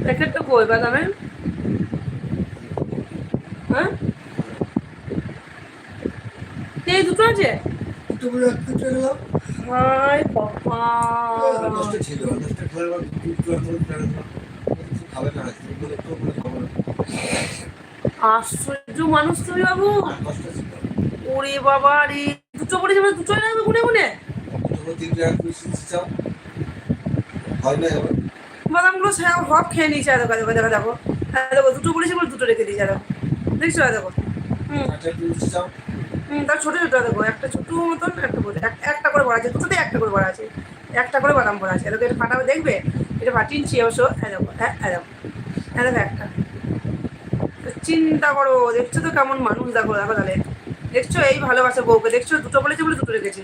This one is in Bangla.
প্যাকেটটা কই বাদামের? হ্যাঁ, এই দুটো আছে। হায় কপাল। আশ্চর্য মানুষ তুমি বাবু। ওরে বাবা রে, দুটো করে যাবে, দুটোই লাগবে গুনে গুনে। বাদামগুলো সব খেয়ে নিয়েছে। দেখো দেখো দেখো দেখো, দেখো দুটো বলেছে বলে দুটো রেখে দিয়েছে। দেখো দেখছো, দেখো। হুম হুম, তার ছোটো ছোটো দেখো, একটা ছোটো মতন, একটা বড়, একটা করে বড় আছে, দুটোতেই একটা করে বড় আছে, একটা করে বাদাম বড় আছে। দেখো এটা ফাটাবে, দেখবে এটা ফাটিয়ে নিচ্ছি অবশ্য। দেখো দেখো, দেখো একটা। চিন্তা করো, দেখছো তো কেমন মানুষ। দেখো দেখো তাহলে, দেখছো এই ভালোবাসা বউকে, দেখছো দুটো বলেছে বলে দুটো রেখেছে।